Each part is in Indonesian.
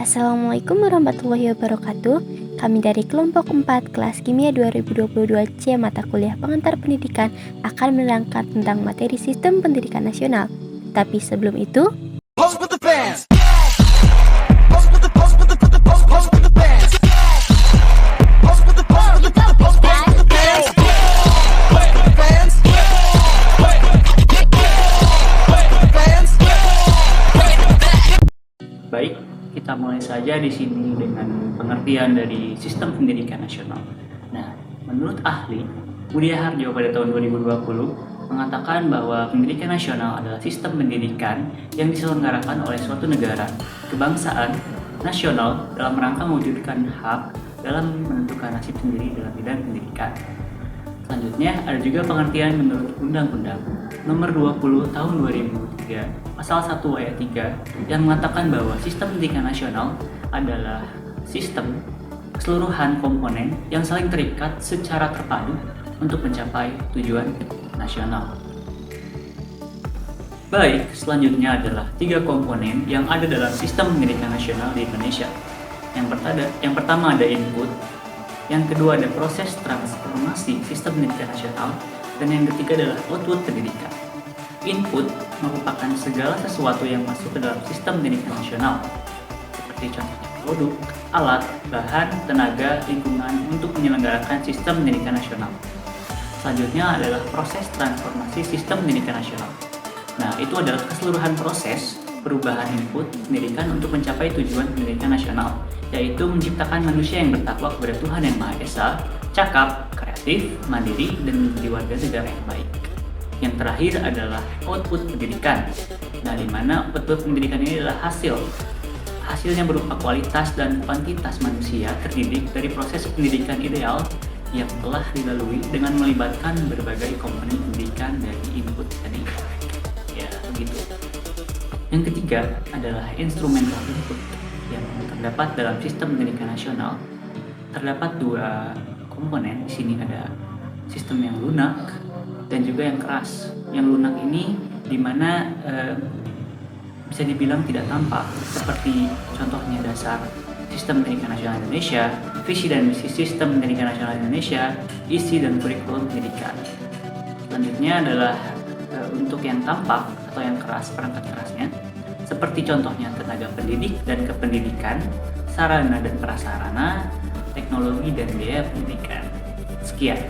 Assalamualaikum warahmatullahi wabarakatuh. Kami dari kelompok 4 kelas Kimia 2022 C mata kuliah pengantar pendidikan akan menerangkan tentang materi sistem pendidikan nasional. Tapi sebelum itu, baik, kita mulai saja di sini dengan pengertian dari sistem pendidikan nasional. Nah, menurut ahli Budi Harjo pada tahun 2020 mengatakan bahwa pendidikan nasional adalah sistem pendidikan yang diselenggarakan oleh suatu negara, kebangsaan, nasional dalam rangka mewujudkan hak dalam menentukan nasib sendiri dalam bidang pendidikan. Selanjutnya, ada juga pengertian menurut Undang-Undang Nomor 20 Tahun 2003, Pasal 1 Ayat 3, yang mengatakan bahwa sistem pendidikan nasional adalah sistem keseluruhan komponen yang saling terikat secara terpadu untuk mencapai tujuan nasional. Baik, selanjutnya adalah 3 komponen yang ada dalam sistem pendidikan nasional di Indonesia. Yang pertama ada input, yang kedua ada proses transformasi sistem pendidikan nasional, dan yang ketiga adalah output pendidikan. Input merupakan segala sesuatu yang masuk ke dalam sistem pendidikan nasional, seperti contohnya produk, alat, bahan, tenaga, lingkungan untuk menyelenggarakan sistem pendidikan nasional. Selanjutnya adalah proses transformasi sistem pendidikan nasional. Nah, itu adalah keseluruhan proses perubahan input pendidikan untuk mencapai tujuan pendidikan nasional, yaitu menciptakan manusia yang bertakwa kepada Tuhan Yang Maha Esa, cakap, kreatif, mandiri, dan menjadi warga negara yang baik. Yang terakhir adalah output pendidikan. Nah, di mana output pendidikan ini adalah hasilnya berupa kualitas dan kuantitas manusia terdidik dari proses pendidikan ideal yang telah dilalui dengan melibatkan berbagai komponen pendidikan dari input tadi. Ya, begitu. Yang ketiga adalah instrumental input yang terdapat dalam sistem pendidikan nasional. Terdapat 2 komponen. Di sini ada sistem yang lunak dan juga yang keras. Yang lunak ini dimana bisa dibilang tidak tampak, seperti contohnya dasar sistem pendidikan nasional Indonesia, visi dan misi sistem pendidikan nasional Indonesia, isi dan kurikulum pendidikan. Selanjutnya adalah untuk yang tampak atau yang keras, perangkat kerasnya, seperti contohnya tenaga pendidik dan kependidikan, sarana dan prasarana, teknologi dan biaya pendidikan. Sekian.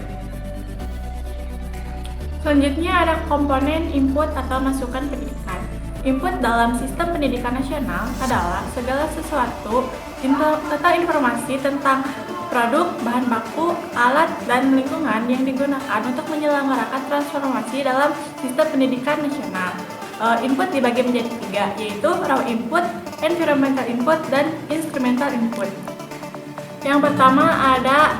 Selanjutnya ada komponen input atau masukan pendidikan. Input dalam sistem pendidikan nasional adalah segala sesuatu atau informasi tentang produk, bahan baku, alat, dan lingkungan yang digunakan untuk menyelenggarakan transformasi dalam sistem pendidikan nasional. Input dibagi menjadi 3, yaitu raw input, environmental input, dan instrumental input. Yang pertama ada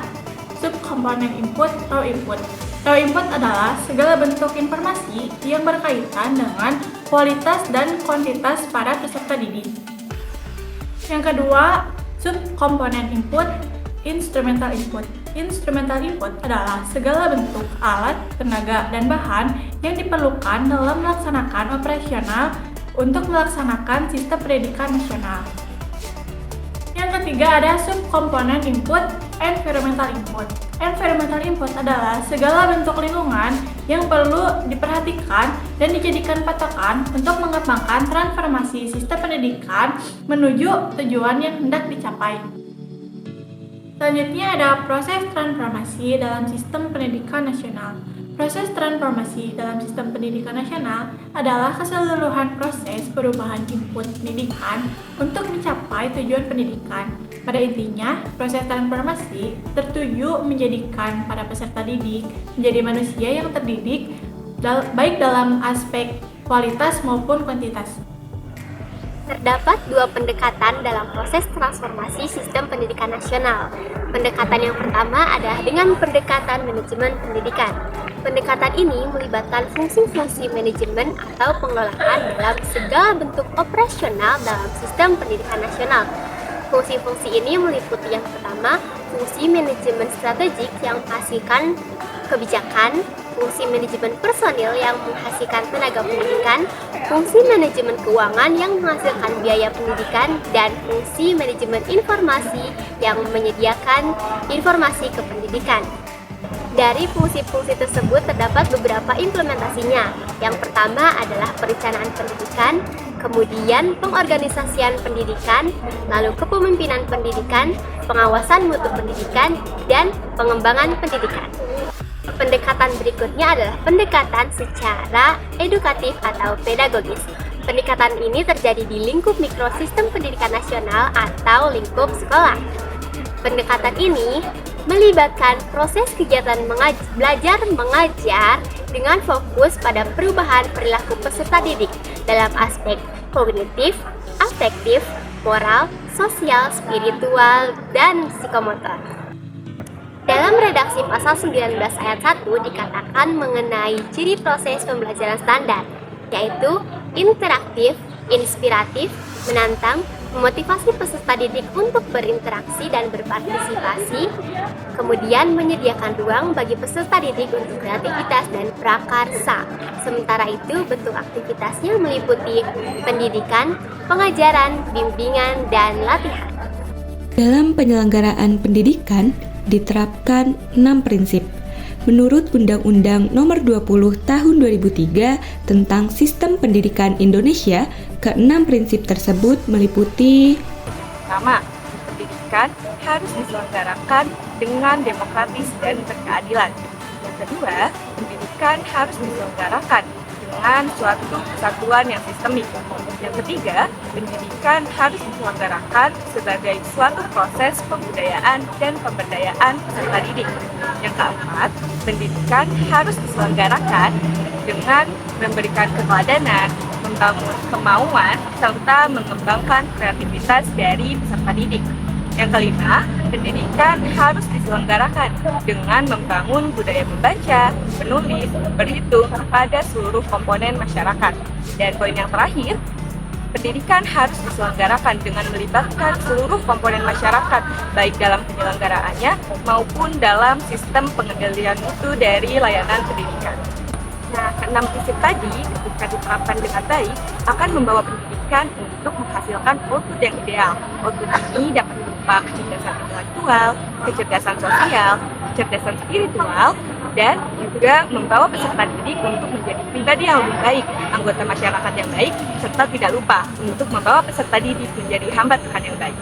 subkomponen input, raw input. Raw input adalah segala bentuk informasi yang berkaitan dengan kualitas dan kuantitas para peserta didik. Yang kedua, subkomponen input, instrumental input. Instrumental input adalah segala bentuk alat, tenaga, dan bahan yang diperlukan dalam melaksanakan operasional untuk melaksanakan sistem pendidikan nasional. Yang ketiga ada subkomponen input, environmental input. Environmental input adalah segala bentuk lingkungan yang perlu diperhatikan dan dijadikan patokan untuk mengembangkan transformasi sistem pendidikan menuju tujuan yang hendak dicapai. Selanjutnya ada proses transformasi dalam sistem pendidikan nasional. Proses transformasi dalam sistem pendidikan nasional adalah keseluruhan proses perubahan input pendidikan untuk mencapai tujuan pendidikan. Pada intinya, proses transformasi tertuju menjadikan para peserta didik menjadi manusia yang terdidik baik dalam aspek kualitas maupun kuantitas. Terdapat 2 pendekatan dalam proses transformasi sistem pendidikan nasional. Pendekatan yang pertama adalah dengan pendekatan manajemen pendidikan. Pendekatan ini melibatkan fungsi-fungsi manajemen atau pengelolaan dalam segala bentuk operasional dalam sistem pendidikan nasional. Fungsi-fungsi ini meliputi yang pertama, fungsi manajemen strategik yang menghasilkan kebijakan, fungsi manajemen personil yang menghasilkan tenaga pendidikan, fungsi manajemen keuangan yang menghasilkan biaya pendidikan, dan fungsi manajemen informasi yang menyediakan informasi kependidikan. Dari fungsi-fungsi tersebut terdapat beberapa implementasinya. Yang pertama adalah perencanaan pendidikan, kemudian pengorganisasian pendidikan, lalu kepemimpinan pendidikan, pengawasan mutu pendidikan, dan pengembangan pendidikan. Pendekatan berikutnya adalah pendekatan secara edukatif atau pedagogis. Pendekatan ini terjadi di lingkup mikrosistem pendidikan nasional atau lingkup sekolah. Pendekatan ini melibatkan proses kegiatan belajar mengajar dengan fokus pada perubahan perilaku peserta didik dalam aspek kognitif, afektif, moral, sosial, spiritual, dan psikomotor. Dalam redaksi pasal 19 ayat 1 dikatakan mengenai ciri proses pembelajaran standar, yaitu interaktif, inspiratif, menantang, memotivasi peserta didik untuk berinteraksi dan berpartisipasi, kemudian menyediakan ruang bagi peserta didik untuk kreativitas dan prakarsa. Sementara itu, bentuk aktivitasnya meliputi pendidikan, pengajaran, bimbingan, dan latihan. Dalam penyelenggaraan pendidikan diterapkan 6 prinsip. Menurut Undang-Undang Nomor 20 Tahun 2003 tentang Sistem Pendidikan Indonesia, ke-6 prinsip tersebut meliputi: pertama, pendidikan harus diselenggarakan dengan demokratis dan berkeadilan. Yang kedua, pendidikan harus diselenggarakan dengan suatu kesatuan yang sistemik. Yang ketiga, pendidikan harus diselenggarakan sebagai suatu proses pembudayaan dan pemberdayaan peserta didik. Yang keempat, pendidikan harus diselenggarakan dengan memberikan keteladanan, membangun kemauan, serta mengembangkan kreativitas dari peserta didik. Yang kelima, pendidikan harus diselenggarakan dengan membangun budaya membaca, menulis, berhitung pada seluruh komponen masyarakat. Dan poin yang terakhir, pendidikan harus diselenggarakan dengan melibatkan seluruh komponen masyarakat, baik dalam penyelenggaraannya maupun dalam sistem pengendalian mutu dari layanan pendidikan. Nah, ke-6 prinsip tadi, ketika diterapkan dengan baik, akan membawa pendidikan untuk menghasilkan output yang ideal. Output ini dapat berupa kecerdasan intelektual, kecerdasan sosial, kecerdasan spiritual, dan juga membawa peserta didik untuk menjadi pribadi yang lebih baik, anggota masyarakat yang baik, serta tidak lupa untuk membawa peserta didik menjadi hamba Tuhan yang baik.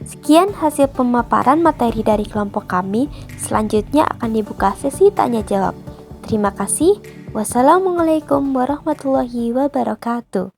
Sekian hasil pemaparan materi dari kelompok kami. Selanjutnya akan dibuka sesi tanya jawab. Terima kasih. Wassalamualaikum warahmatullahi wabarakatuh.